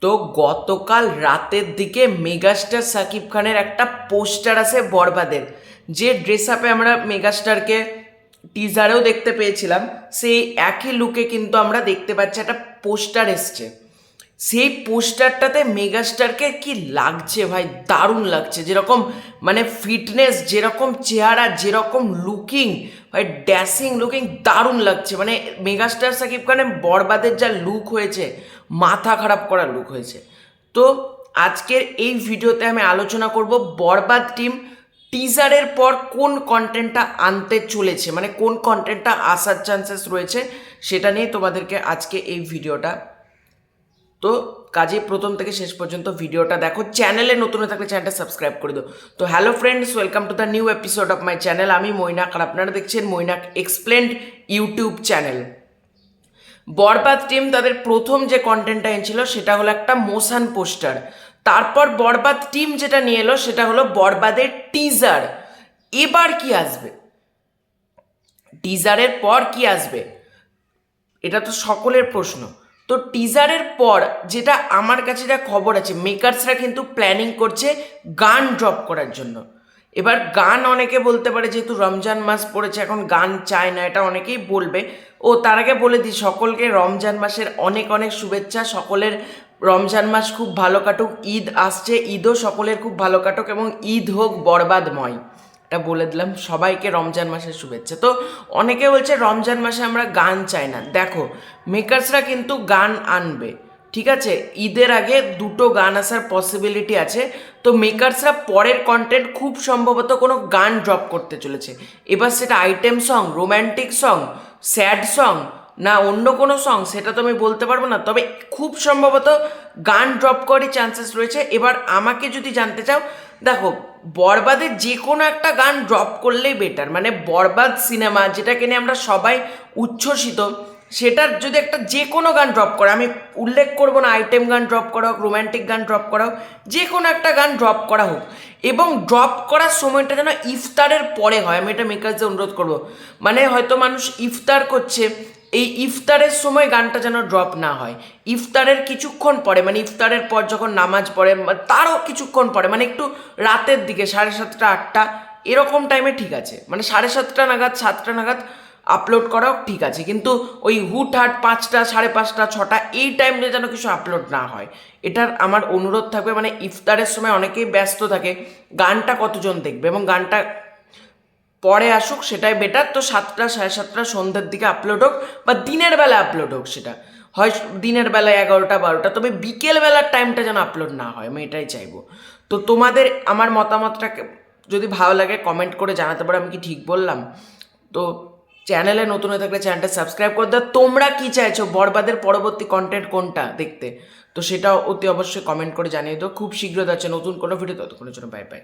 তো গতকাল রাতের দিকে মেগাস্টার সাকিব খানের একটা পোস্টার আছে বরবাদের, যে ড্রেস আপে আমরা মেগাস্টারকে টিজারেও দেখতে পেয়েছিলাম, সেই একই লুকে কিন্তু আমরা দেখতে পাচ্ছি একটা পোস্টার এসছে। সেই পোস্টারটাতে মেগাস্টারকে কি লাগছে ভাই, দারুণ লাগছে। যেরকম মানে ফিটনেস, যেরকম চেহারা, যেরকম লুকিং, ভাই ড্যাসিং লুকিং, দারুণ লাগছে। মানে মেগাস্টার সাকিব খানের বরবাদের যা লুক হয়েছে, মাথা খারাপ করা লুক হয়েছে। তো আজকের এই ভিডিওতে আমি আলোচনা করব বরবাদ টিম টিজারের পর কোন কন্টেন্টটা আনতে চলেছে, মানে কোন কন্টেন্টটা আসার চান্সেস রয়েছে, সেটা নিয়ে তোমাদেরকে আজকে এই ভিডিওটা। তো কাজে প্রথম থেকে শেষ পর্যন্ত ভিডিওটা দেখো। চ্যানেলে নতুন হয়ে থাকলে চ্যানেলটা সাবস্ক্রাইব করে দাও। তো hello friends, welcome to the new episode of my channel. আমি মৈনাক আর আপনারা দেখছেন মৈনাক এক্সপ্লেন্ড ইউটিউব চ্যানেল। বরবাদ টিম তাদের প্রথম যে কন্টেন্টটা এনেছিল সেটা হলো একটা মোশন পোস্টার। তারপর বরবাদ টিম যেটা নিয়ে এলো সেটা হলো বরবাদের টিজার। এবার কি আসবে, টিজারের পর কি আসবে, এটা তো সকলের প্রশ্ন। তো টিজারের পর যেটা আমার কাছে যা খবর আছে, মেকার্সরা কিন্তু প্ল্যানিং করছে গান ড্রপ করার জন্য। এবার গান অনেকে বলতে পারে যেহেতু রমজান মাস পড়েছে এখন গান চায় না, এটা অনেকেই বলবে। ও তার আগে বলে দিই সকলকে রমজান মাসের অনেক অনেক শুভেচ্ছা। সকলের রমজান মাস খুব ভালো কাটুক, ঈদ আসছে, ঈদও সকলের খুব ভালো কাটুক এবং ঈদ হোক বরবাদময়। এটা বলে দিলাম, সবাইকে রমজান মাসের শুভেচ্ছা। তো অনেকে বলছে রমজান মাসে আমরা গান চাই না। দেখো, মেকার্সরা কিন্তু গান আনবে, ঠিক আছে। ঈদের আগে দুটো গান আসার পসিবিলিটি আছে। তো মেকার্সরা পরের কন্টেন্ট খুব সম্ভবত কোনো গান ড্রপ করতে চলেছে। এবার সেটা item song, romantic song, sad song, না অন্য কোনো সং, সেটা তো আমি বলতে পারবো না। তবে খুব সম্ভবত গান ড্রপ করারই চান্সেস রয়েছে। এবার আমাকে যদি জানতে চাও, দেখো বরবাদের যে কোনো একটা গান ড্রপ করলেই বেটার। মানে বরবাদ সিনেমা যেটাকে নিয়ে আমরা সবাই উচ্ছ্বসিত, সেটার যদি একটা যে কোনো গান ড্রপ করে, আমি উল্লেখ করব না আইটেম গান ড্রপ করা হোক, রোম্যান্টিক গান ড্রপ করা হোক, যে কোনো একটা গান ড্রপ করা হোক, এবং ড্রপ করার সময়টা যেন ইফতারের পরে হয়। আমি এটা মেকারদের অনুরোধ করব। মানে হয়তো মানুষ ইফতার করছে, এই ইফতারের সময় গানটা যেন ড্রপ না হয়। ইফতারের কিছুক্ষণ পরে, মানে ইফতারের পর যখন নামাজ পড়ে তারও কিছুক্ষণ পরে, মানে একটু রাতের দিকে 7:30 8টা এরকম টাইমে ঠিক আছে। মানে 7:30 নাগাদ 7টা নাগাদ আপলোড করাও ঠিক আছে, কিন্তু ওই হুটহাট 5টা 5:30 6টা এই টাইমে যেন কিছু আপলোড না হয়, এটার আমার অনুরোধ থাকবে। মানে ইফতারের সময় অনেকেই ব্যস্ত থাকে, গানটা কতজন দেখবে, এবং গানটা পরে আসুক সেটাই বেটার। তো 7টা 7:30 সন্ধ্যের দিকে আপলোড হোক, বা দিনের বেলা আপলোড হোক, সেটা হয় দিনের বেলায় 11টা 12টা, তবে বিকেল বেলার টাইমটা যেন আপলোড না হয়, আমি এটাই চাইবো। তো তোমাদের আমার মতামতটাকে যদি ভালো লাগে কমেন্ট করে জানাতে পারো, আমি কি ঠিক বললাম। তো চ্যানেলে নতুন হয়ে থাকলে চ্যানেলটা সাবস্ক্রাইব করে দাও। তোমরা কি চাইছো, বরবাদের পরবর্তী কন্টেন্ট কোনটা দেখতে, তো সেটাও অতি অবশ্যই কমেন্ট করে জানিয়ে দাও। খুব শীঘ্র যাচ্ছে নতুন কোনো ভিডিও, ততক্ষণের জন্য বাই বাই।